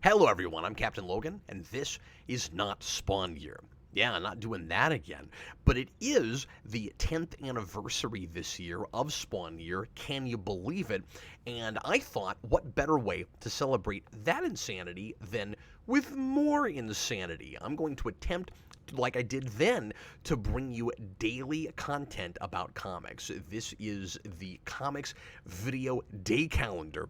Hello, everyone. I'm Captain Logan, and this is not Spawn Year. Yeah, not doing that again. But it is the 10th anniversary this year of Spawn Year. Can you believe it? And I thought, what better way to celebrate that insanity than with more insanity? I'm going to attempt, like I did then, to bring you daily content about comics. This is the Comics Video Day Calendar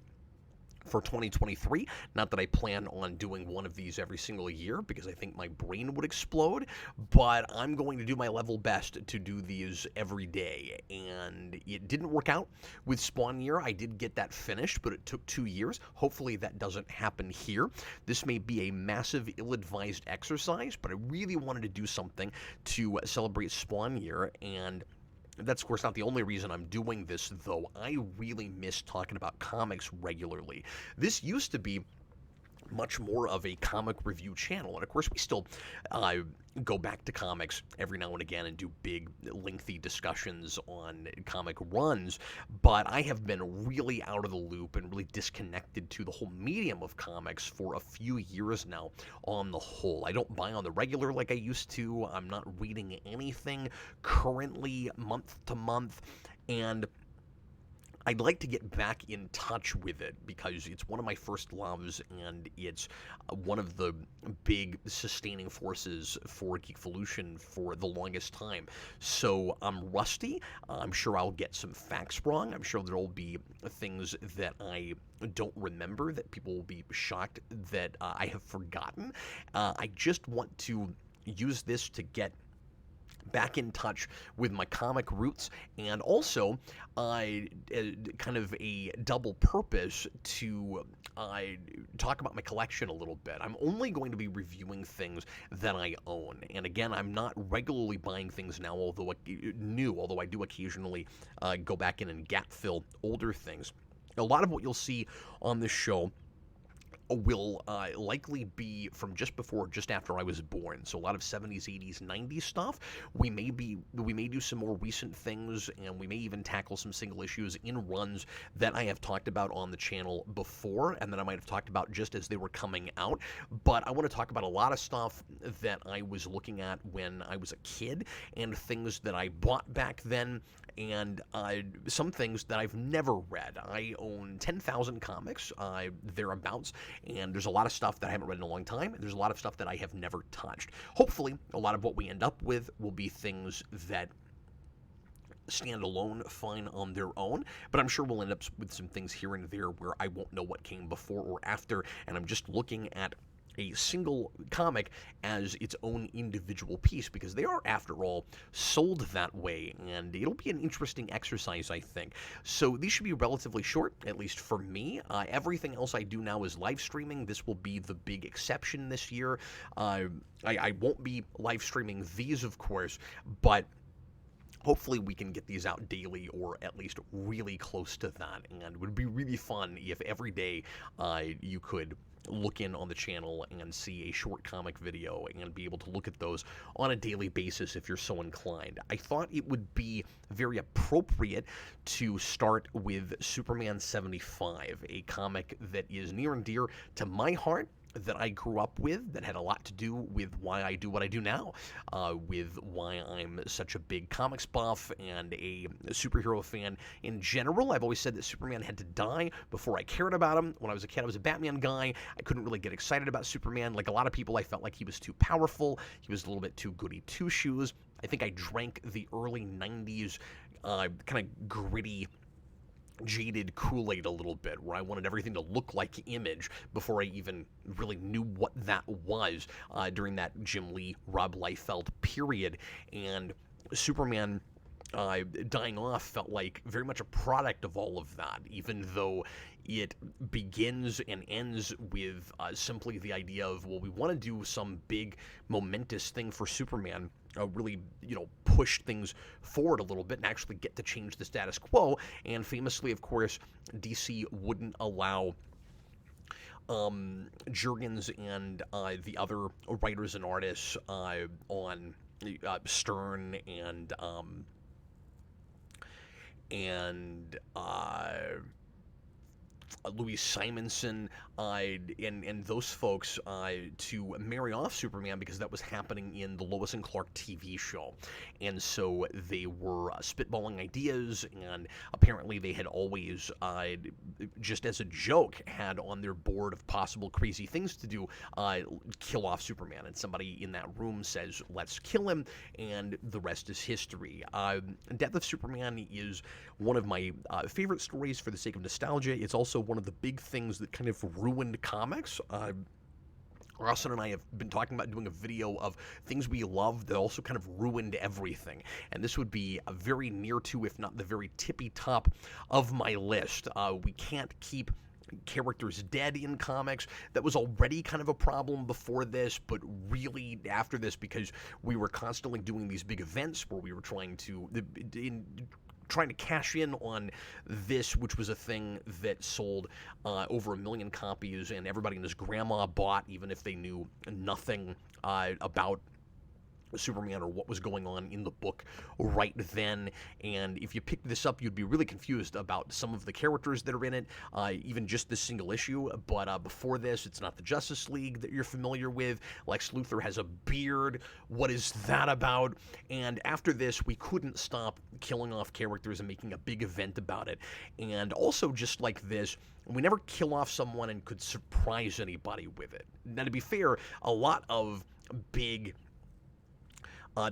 for 2023. Not that I plan on doing one of these every single year because I think my brain would explode, but I'm going to do my level best to do these every day. And it didn't work out with Spawn Year. I did get that finished, but it took 2 years. Hopefully that doesn't happen here. This may be a massive ill-advised exercise, but I really wanted to do something to celebrate Spawn Year, and that's, of course, not the only reason I'm doing this, though. I really miss talking about comics regularly. This used to be much more of a comic review channel, and of course we still go back to comics every now and again and do big lengthy discussions on comic runs, but I have been really out of the loop and really disconnected to the whole medium of comics for a few years now on the whole. I don't buy on the regular like I used to. I'm not reading anything currently month to month, and I'd like to get back in touch with it because it's one of my first loves, and it's one of the big sustaining forces for Geekvolution for the longest time. So I'm rusty. I'm sure I'll get some facts wrong. I'm sure there'll be things that I don't remember that people will be shocked that I have forgotten. I just want to use this to get back in touch with my comic roots, and also kind of a double purpose to talk about my collection a little bit. I'm only going to be reviewing things that I own, and again, I'm not regularly buying things now, although I do occasionally go back in and gap fill older things. A lot of what you'll see on this show will likely be from just before, just after I was born. So a lot of 70s, 80s, 90s stuff. We may do some more recent things, and we may even tackle some single issues in runs that I have talked about on the channel before, and that I might have talked about just as they were coming out. But I want to talk about a lot of stuff that I was looking at when I was a kid, and things that I bought back then, and some things that I've never read. I own 10,000 comics, thereabouts, and there's a lot of stuff that I haven't read in a long time, and there's a lot of stuff that I have never touched. Hopefully, a lot of what we end up with will be things that stand alone fine on their own, but I'm sure we'll end up with some things here and there where I won't know what came before or after, and I'm just looking at a single comic as its own individual piece, because they are, after all, sold that way, and it'll be an interesting exercise, I think. So these should be relatively short, at least for me. Everything else I do now is live streaming. This will be the big exception this year. I won't be live streaming these, of course, but hopefully we can get these out daily, or at least really close to that, and it would be really fun if every day you could look in on the channel and see a short comic video and be able to look at those on a daily basis if you're so inclined. I thought it would be very appropriate to start with Superman 75, a comic that is near and dear to my heart, that I grew up with, that had a lot to do with why I do what I do now, with why I'm such a big comics buff and a superhero fan in general. I've always said that Superman had to die before I cared about him. When I was a kid, I was a Batman guy. I couldn't really get excited about Superman. Like a lot of people, I felt like he was too powerful. He was a little bit too goody two-shoes. I think I drank the early 90s kind of gritty, jaded Kool-Aid a little bit, where I wanted everything to look like Image before I even really knew what that was during that Jim Lee, Rob Liefeld period. And Superman dying off felt like very much a product of all of that, even though it begins and ends with simply the idea of, well, we want to do some big momentous thing for Superman, really, push things forward a little bit and actually get to change the status quo. And famously, of course, DC wouldn't allow Jurgens and the other writers and artists on Stern and Louis Simonson and those folks to marry off Superman because that was happening in the Lois and Clark TV show. And so they were spitballing ideas, and apparently they had always, just as a joke, had on their board of possible crazy things to do, kill off Superman. And somebody in that room says, let's kill him, and the rest is history. Death of Superman is one of my favorite stories for the sake of nostalgia. It's also one of the big things that kind of ruined comics. Russell and I have been talking about doing a video of things we love that also kind of ruined everything. And this would be a very near to, if not the very tippy top of my list. We can't keep characters dead in comics. That was already kind of a problem before this, but really after this, because we were constantly doing these big events where we were trying to cash in on this, which was a thing that sold over 1 million copies, and everybody and his grandma bought, even if they knew nothing about Superman or what was going on in the book right then. And if you picked this up, you'd be really confused about some of the characters that are in it, even just this single issue. But before this, it's not the Justice League that you're familiar with. Lex Luthor has a beard. What is that about? And after this, we couldn't stop killing off characters and making a big event about it. And also, just like this, we never kill off someone and could surprise anybody with it. Now, to be fair, a lot of big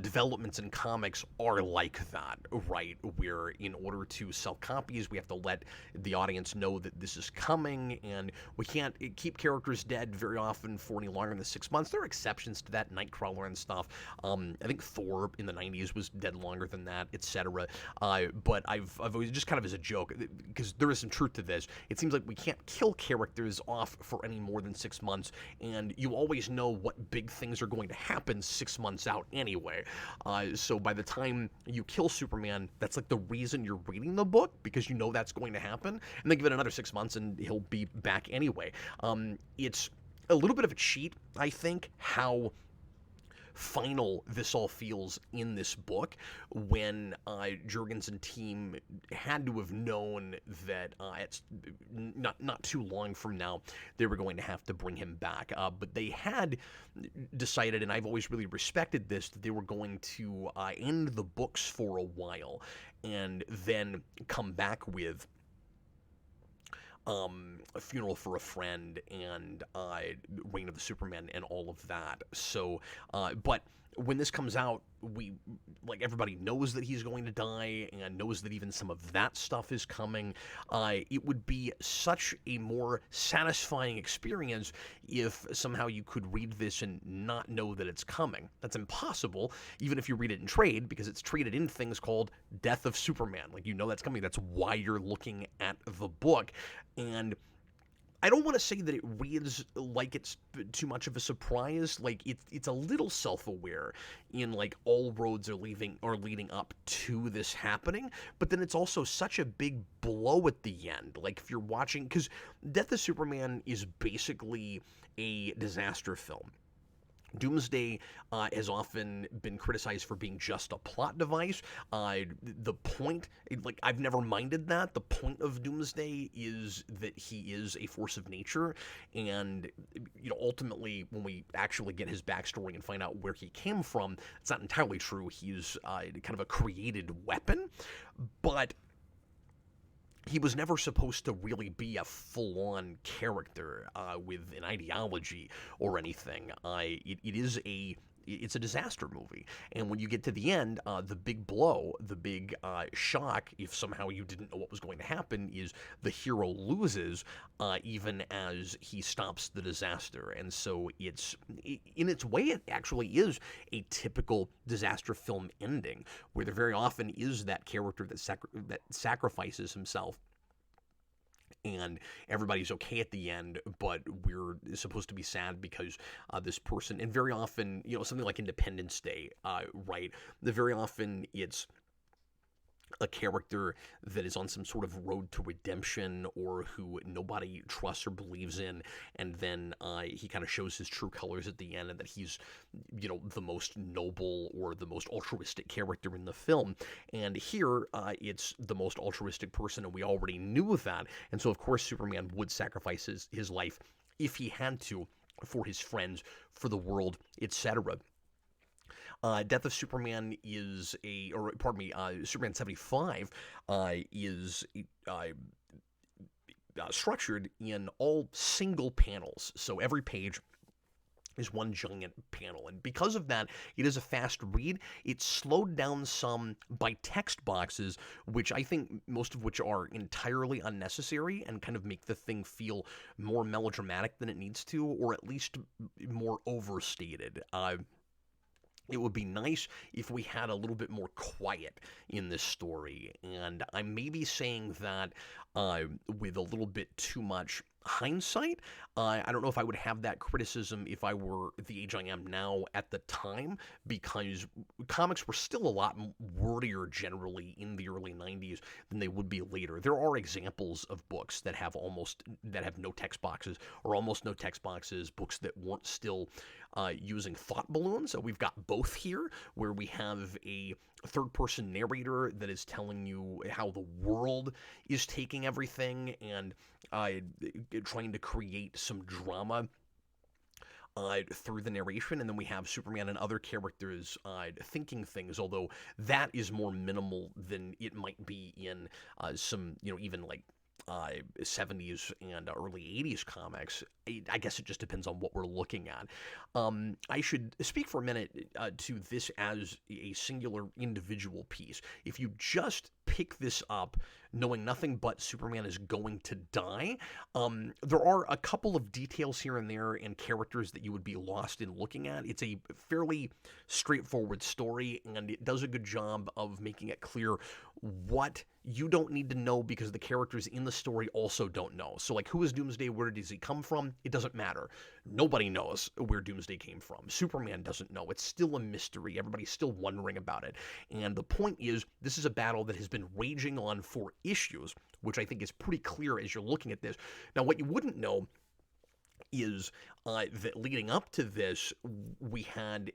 developments in comics are like that, right? Where in order to sell copies, we have to let the audience know that this is coming, and we can't keep characters dead very often for any longer than 6 months. There are exceptions to that, Nightcrawler and stuff. I think Thor in the 90s was dead longer than that, etc. But I've always, just kind of as a joke, because there is some truth to this, it seems like we can't kill characters off for any more than 6 months, and you always know what big things are going to happen 6 months out anyway. So by the time you kill Superman, that's like the reason you're reading the book, because you know that's going to happen, and then give it another 6 months and he'll be back anyway. It's a little bit of a cheat, I think, how final this all feels in this book, when Jurgens and team had to have known that it's not too long from now they were going to have to bring him back. But they had decided, and I've always really respected this, that they were going to end the books for a while and then come back with A Funeral for a Friend and Reign of the Superman and all of that. So, but when this comes out, everybody knows that he's going to die and knows that even some of that stuff is coming. It would be such a more satisfying experience if somehow you could read this and not know that it's coming. That's impossible, even if you read it in trade, because it's traded in things called Death of Superman. Like, you know that's coming. That's why you're looking at the book. And I don't want to say that it reads like it's too much of a surprise. Like, it's a little self-aware in, like, all roads are leading up to this happening, but then it's also such a big blow at the end. Like, if you're watching, because Death of Superman is basically a disaster film. Doomsday has often been criticized for being just a plot device. The point, like, I've never minded that. The point of Doomsday is that he is a force of nature, and, you know, ultimately, when we actually get his backstory and find out where he came from, it's not entirely true. He's kind of a created weapon, but he was never supposed to really be a full-on character with an ideology or anything. It's a disaster movie, and when you get to the end, the big blow, the big shock, if somehow you didn't know what was going to happen, is the hero loses, even as he stops the disaster. And so in its way, it actually is a typical disaster film ending, where there very often is that character that sacrifices himself, and everybody's okay at the end, but we're supposed to be sad because this person, and very often, you know, something like Independence Day, right? Very often it's a character that is on some sort of road to redemption or who nobody trusts or believes in, and then he kind of shows his true colors at the end, and that he's, the most noble or the most altruistic character in the film. And here, it's the most altruistic person, and we already knew that. And so, of course, Superman would sacrifice his life if he had to for his friends, for the world, etc. Death of Superman is Superman 75 is structured in all single panels. So every page is one giant panel. And because of that, it is a fast read. It's slowed down some by text boxes, which I think most of which are entirely unnecessary and kind of make the thing feel more melodramatic than it needs to, or at least more overstated. It would be nice if we had a little bit more quiet in this story. And I may be saying that with a little bit too much hindsight. I don't know if I would have that criticism if I were the age I am now at the time, because comics were still a lot wordier generally in the early 90s than they would be later. There are examples of books that have no text boxes or almost no text boxes, books that weren't still using thought balloons. So we've got both here, where we have a third-person narrator that is telling you how the world is taking everything and trying to create some drama through the narration. And then we have Superman and other characters thinking things, although that is more minimal than it might be in some, even like 70s and early 80s comics. I guess it just depends on what we're looking at. I should speak for a minute to this as a singular individual piece. If you just pick this up knowing nothing but Superman is going to die, there are a couple of details here and there and characters that you would be lost in looking at. It's a fairly straightforward story, and it does a good job of making it clear what you don't need to know because the characters in the story also don't know. So, like, who is Doomsday? Where does he come from? It doesn't matter. Nobody knows where Doomsday came from. Superman doesn't know. It's still a mystery. Everybody's still wondering about it. And the point is, this is a battle that has been raging on for issues, which I think is pretty clear as you're looking at this. Now, what you wouldn't know is that leading up to this, we had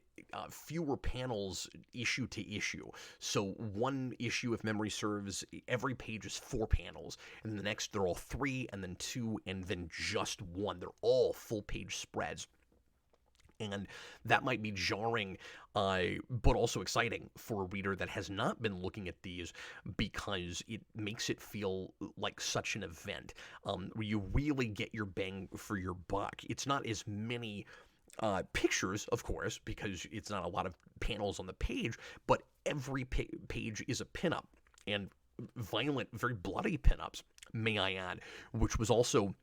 fewer panels issue to issue. So one issue, if memory serves, every page is 4 panels, and the next they're all 3, and then 2, and then just 1. They're all full-page spreads. And that might be jarring, but also exciting for a reader that has not been looking at these, because it makes it feel like such an event where you really get your bang for your buck. It's not as many pictures, of course, because it's not a lot of panels on the page, but every page is a pinup, and violent, very bloody pinups, may I add, which would also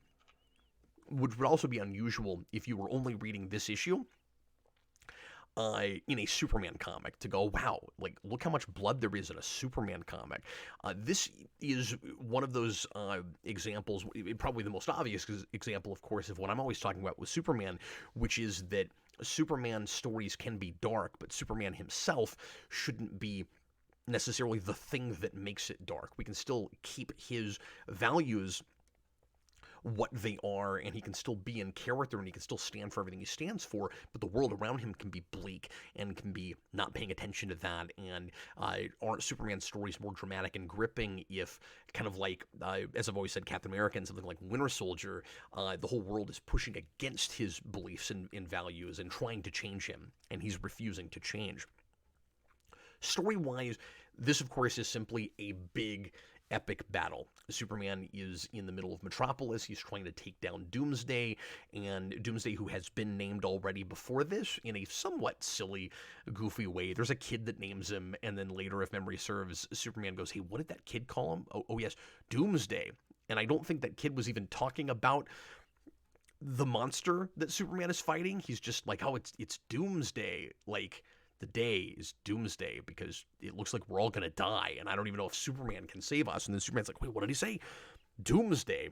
be unusual if you were only reading this issue in a Superman comic, to go, wow, like, look how much blood there is in a Superman comic. This is one of those examples, probably the most obvious example, of course, of what I'm always talking about with Superman, which is that Superman stories can be dark, but Superman himself shouldn't be necessarily the thing that makes it dark. We can still keep his values what they are, and he can still be in character, and he can still stand for everything he stands for, but the world around him can be bleak and can be not paying attention to that. And aren't Superman stories more dramatic and gripping if, kind of like, as I've always said, Captain America and something like Winter Soldier, the whole world is pushing against his beliefs and values and trying to change him, and he's refusing to change. Story-wise, this, of course, is simply a big, epic battle. Superman is in the middle of Metropolis. He's trying to take down Doomsday, and Doomsday, who has been named already before this in a somewhat silly, goofy way. There's a kid that names him, and then later, if memory serves, Superman goes, hey, what did that kid call him? Oh yes, Doomsday. And I don't think that kid was even talking about the monster that Superman is fighting. He's just like, oh, it's Doomsday. Like, the day is Doomsday because it looks like we're all going to die, and I don't even know if Superman can save us. And then Superman's like, wait, what did he say? Doomsday.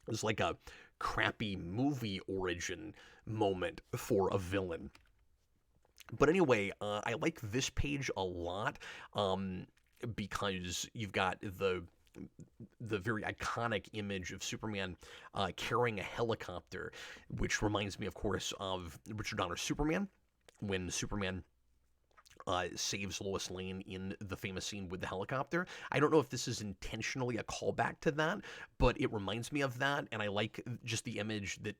It's like a crappy movie origin moment for a villain. But anyway, I like this page a lot. because you've got the very iconic image of Superman carrying a helicopter, which reminds me, of course, of Richard Donner's Superman, when Superman saves Lois Lane in the famous scene with the helicopter. I don't know if this is intentionally a callback to that, but it reminds me of that, and I like just the image that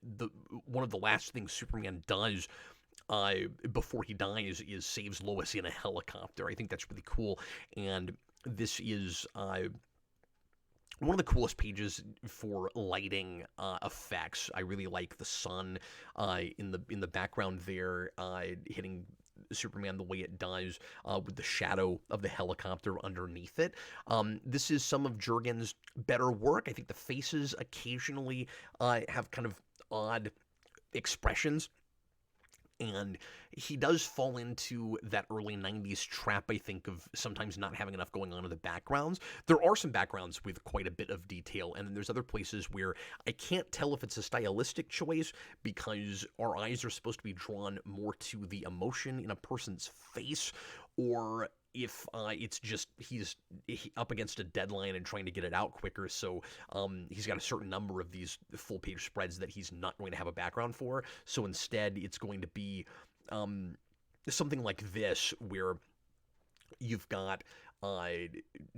one of the last things Superman does before he dies is saves Lois in a helicopter. I think that's really cool, and this is one of the coolest pages for lighting effects. I really like the sun in the background there hitting Superman the way it does with the shadow of the helicopter underneath it. This is some of Jurgen's better work. I think the faces occasionally have kind of odd expressions. And he does fall into that early 90s trap, I think, of sometimes not having enough going on in the backgrounds. There are some backgrounds with quite a bit of detail, and then there's other places where I can't tell if it's a stylistic choice because our eyes are supposed to be drawn more to the emotion in a person's face, or if it's just he's up against a deadline and trying to get it out quicker, so he's got a certain number of these full-page spreads that he's not going to have a background for, so instead it's going to be something like this, where you've got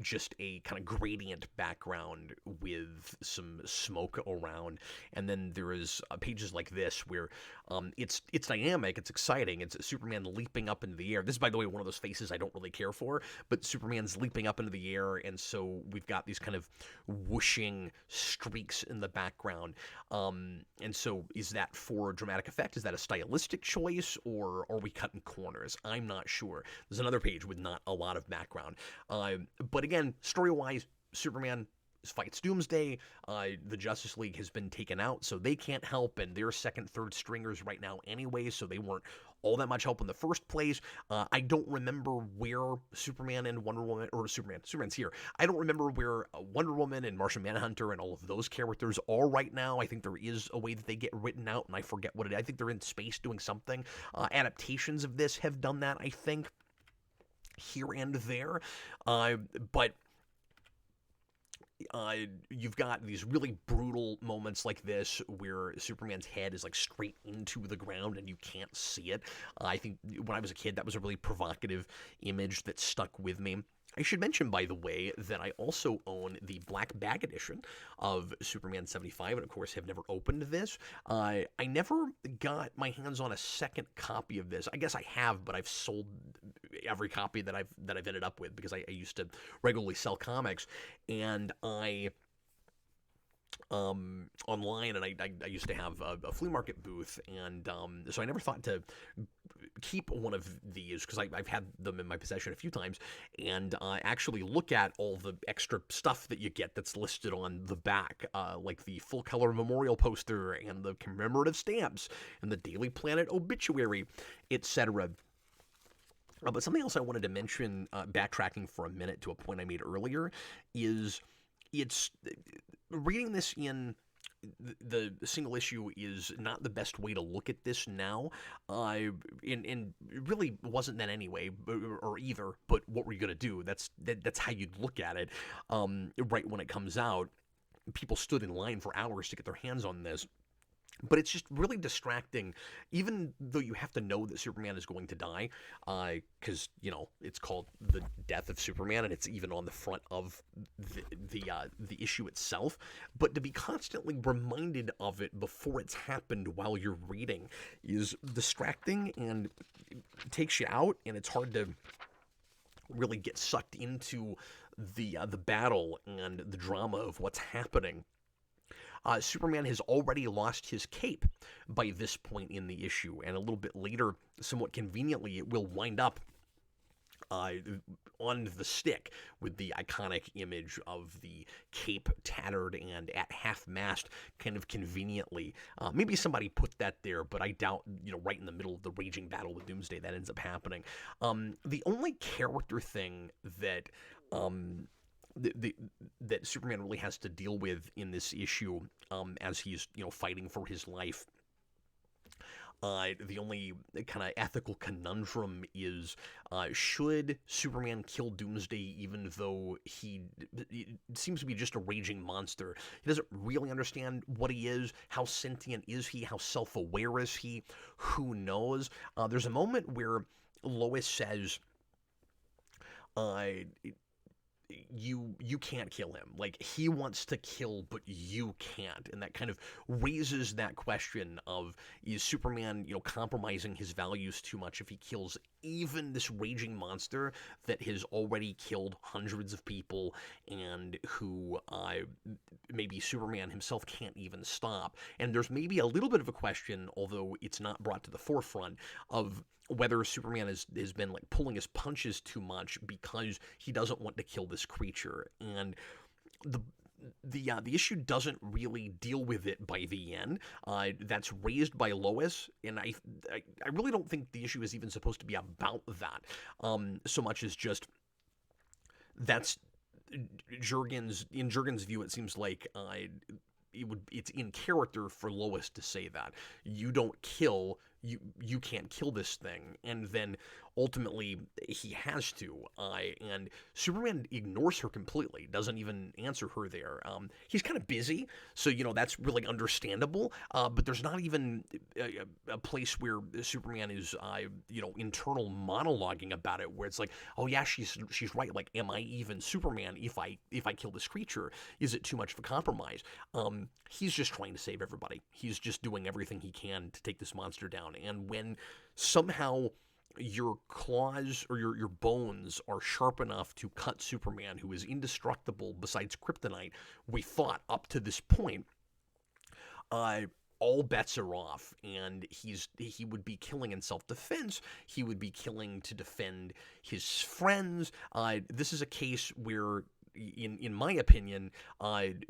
just a kind of gradient background with some smoke around, and then there is pages like this where it's dynamic, it's exciting, it's Superman leaping up into the air. This is, by the way, one of those faces I don't really care for, but Superman's leaping up into the air, and so we've got these kind of whooshing streaks in the background. And so is that for dramatic effect? Is that a stylistic choice, or are we cutting corners? I'm not sure. There's another page with not a lot of background. But again, story-wise, Superman fights Doomsday. The Justice League has been taken out, so they can't help, and they're second, third stringers right now anyway, so they weren't all that much help in the first place. I don't remember where Superman and Wonder Woman, or Superman's here. I don't remember where Wonder Woman and Martian Manhunter and all of those characters are right now. I think there is a way that they get written out, and I forget what it is. I think they're in space doing something. Adaptations of this have done that, I think, here and there, but you've got these really brutal moments like this where Superman's head is like straight into the ground and you can't see it. I think when I was a kid, that was a really provocative image that stuck with me. I should mention, by the way, that I also own the Black Bag edition of Superman 75, and of course have never opened this. I never got my hands on a second copy of this. I guess I have, but I've sold every copy that I've ended up with because I used to regularly sell comics, and I online, and I used to have a flea market booth, and so I never thought to keep one of these because I've had them in my possession a few times, and actually look at all the extra stuff that you get that's listed on the back, like the full color memorial poster and the commemorative stamps and the Daily Planet obituary, etc. But something else I wanted to mention, backtracking for a minute to a point I made earlier, is it's reading this in the single issue is not the best way to look at this now, and it really wasn't that anyway, or either. But what were you gonna do? That's how you'd look at it, right when it comes out. People stood in line for hours to get their hands on this. But it's just really distracting, even though you have to know that Superman is going to die, because, it's called The Death of Superman, and it's even on the front of the issue itself. But to be constantly reminded of it before it's happened while you're reading is distracting, and it takes you out, and it's hard to really get sucked into the battle and the drama of what's happening. Superman has already lost his cape by this point in the issue, and a little bit later, somewhat conveniently, it will wind up on the stick with the iconic image of the cape tattered and at half-mast, kind of conveniently. Maybe somebody put that there, but I doubt, right in the middle of the raging battle with Doomsday, that ends up happening. The only character thing that that Superman really has to deal with in this issue, as he's fighting for his life, The only kind of ethical conundrum is should Superman kill Doomsday even though he seems to be just a raging monster? He doesn't really understand what he is. How sentient is he? How self aware is he? Who knows? There's a moment where Lois says, uh, you can't kill him. Like, he wants to kill, but you can't. And that kind of raises that question of, is Superman, compromising his values too much if he kills even this raging monster that has already killed hundreds of people and who maybe Superman himself can't even stop. And there's maybe a little bit of a question, although it's not brought to the forefront, of whether Superman has been like pulling his punches too much because he doesn't want to kill this creature. And the issue doesn't really deal with it by the end. That's raised by Lois, and I really don't think the issue is even supposed to be about that, so much as just that's Jurgen's view. It seems like it's in character for Lois to say that you don't kill, you can't kill this thing, and then ultimately he has to, and Superman ignores her completely, doesn't even answer her there. He's kind of busy, so that's really understandable, but there's not even a place where Superman is internal monologuing about it, where it's like, oh yeah, she's right, like, am I even Superman if I kill this creature? Is it too much of a compromise? He's just trying to save everybody. He's just doing everything he can to take this monster down. And when somehow your claws or your bones are sharp enough to cut Superman, who is indestructible besides kryptonite, we thought up to this point, all bets are off, and he would be killing in self-defense. He would be killing to defend his friends. This is a case where, in my opinion,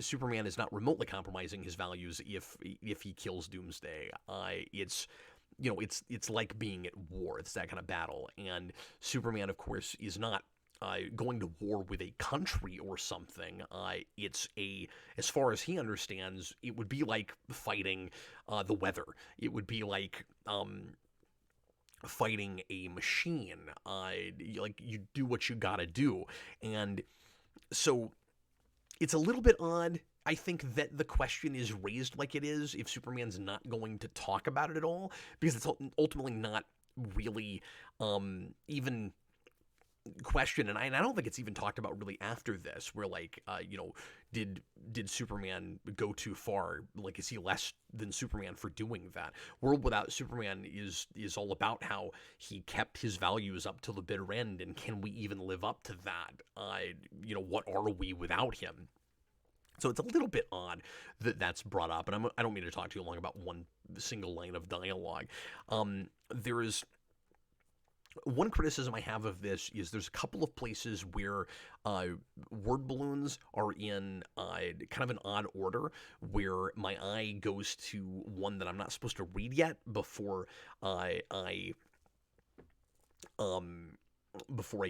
Superman is not remotely compromising his values if he kills Doomsday. It's like being at war. It's that kind of battle, and Superman, of course, is not going to war with a country or something. As far as he understands, it would be like fighting the weather. It would be like fighting a machine. Like, you do what you gotta do, and so it's a little bit odd, I think, that the question is raised like it is if Superman's not going to talk about it at all, because it's ultimately not really even question, and I don't think it's even talked about really after this, where like did Superman go too far? Like, is he less than Superman for doing that? World Without Superman is all about how he kept his values up till the bitter end, and can we even live up to that? What are we without him? So it's a little bit odd that that's brought up, and I don't mean to talk too long about one single line of dialogue. There is one criticism I have of this is there's a couple of places where word balloons are in kind of an odd order, where my eye goes to one that I'm not supposed to read yet before I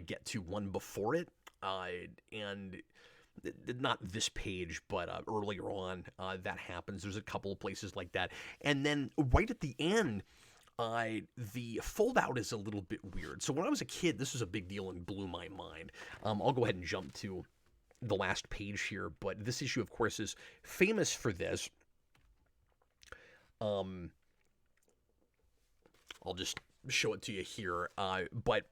get to one before it, and not this page, but earlier on that happens. There's a couple of places like that, and then right at the end, the fold-out is a little bit weird. So when I was a kid, this was a big deal and blew my mind. I'll go ahead and jump to the last page here, but this issue, of course, is famous for this. I'll just show it to you here, but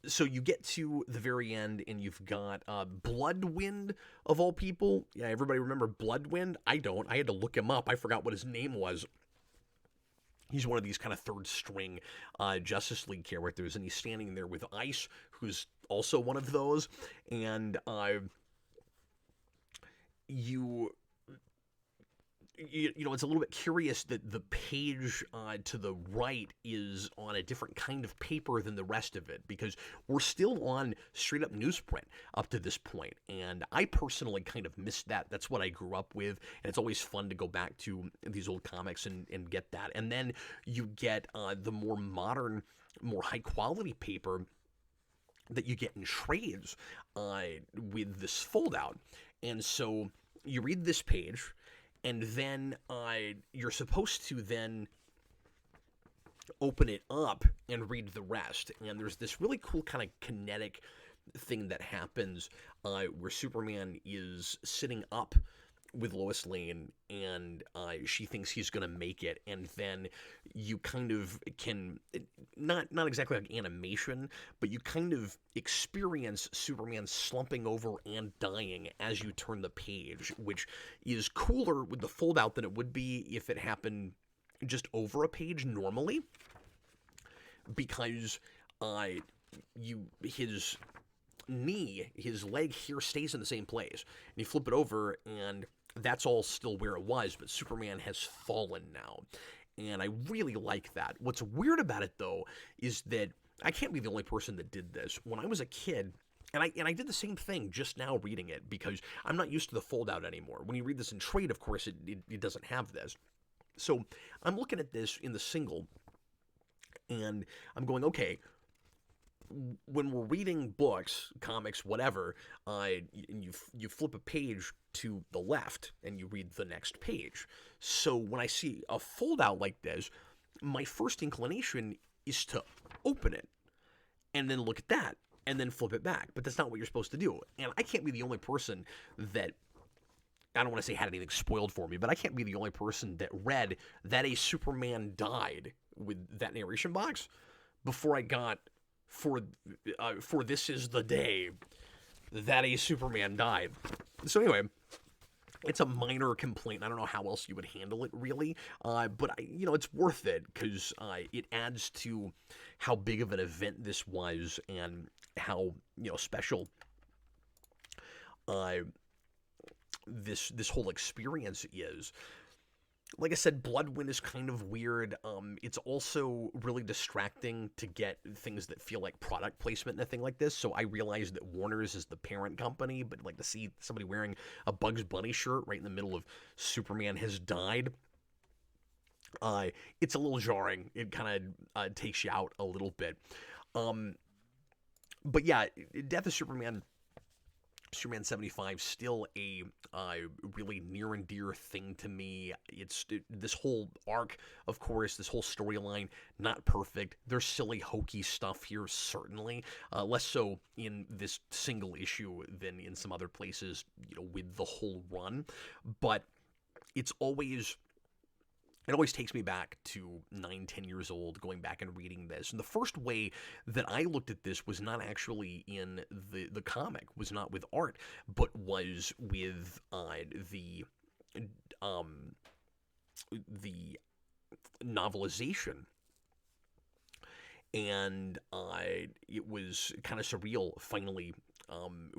so you get to the very end, and you've got Bloodwind, of all people. Yeah, everybody remember Bloodwind? I don't. I had to look him up. I forgot what his name was. He's one of these kind of third-string Justice League characters, and he's standing there with Ice, who's also one of those, and it's a little bit curious that the page to the right is on a different kind of paper than the rest of it, because we're still on straight-up newsprint up to this point, and I personally kind of missed that. That's what I grew up with, and it's always fun to go back to these old comics and get that. And then you get the more modern, more high-quality paper that you get in trades with this fold-out. And so you read this page, and then you're supposed to then open it up and read the rest. And there's this really cool kind of kinetic thing that happens where Superman is sitting up with Lois Lane, and she thinks he's going to make it, and then you kind of can, not exactly like animation, but you kind of experience Superman slumping over and dying as you turn the page, which is cooler with the fold out than it would be if it happened just over a page normally, because his knee, his leg here stays in the same place, and you flip it over, and that's all still where it was, but Superman has fallen now, and I really like that. What's weird about it, though, is that I can't be the only person that did this. When I was a kid, and I did the same thing just now reading it, because I'm not used to the fold-out anymore. When you read this in trade, of course, it doesn't have this. So I'm looking at this in the single, and I'm going, okay, when we're reading books, comics, whatever, you flip a page to the left and you read the next page. So when I see a fold out like this, my first inclination is to open it and then look at that and then flip it back. But that's not what you're supposed to do. And I can't be the only person that, I don't want to say had anything spoiled for me, but I can't be the only person that read that a Superman died with that narration box before I got for this is the day that a Superman died. So anyway, it's a minor complaint. I don't know how else you would handle it, really, but it's worth it, because it adds to how big of an event this was and how special this whole experience is. Like I said, Bloodwind is kind of weird. It's also really distracting to get things that feel like product placement and a thing like this. So I realize that Warner's is the parent company, but like to see somebody wearing a Bugs Bunny shirt right in the middle of Superman has died, it's a little jarring. It kind of takes you out a little bit. But yeah, Death of Superman 75, still a really near and dear thing to me. It's this whole arc, of course, this whole storyline, not perfect. There's silly, hokey stuff here, certainly. Less so in this single issue than in some other places, with the whole run. But it always takes me back to 9-10 years old, going back and reading this. And the first way that I looked at this was not actually in the comic, was not with art, but was with the novelization. And it was kind of surreal, finally,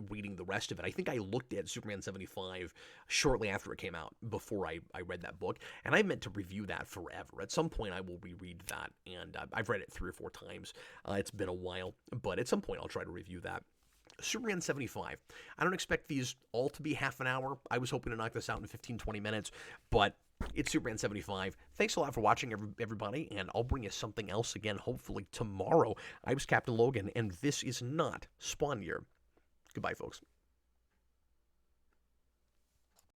reading the rest of it. I think I looked at Superman 75 shortly after it came out, before I read that book, and I meant to review that forever. At some point, I will reread that, and I've read it 3 or 4 times. It's been a while, but at some point, I'll try to review that. Superman 75. I don't expect these all to be half an hour. I was hoping to knock this out in 15-20 minutes, but it's Superman 75. Thanks a lot for watching, everybody, and I'll bring you something else again, hopefully tomorrow. I was Captain Logan, and this is not Spawn Year. Goodbye, folks.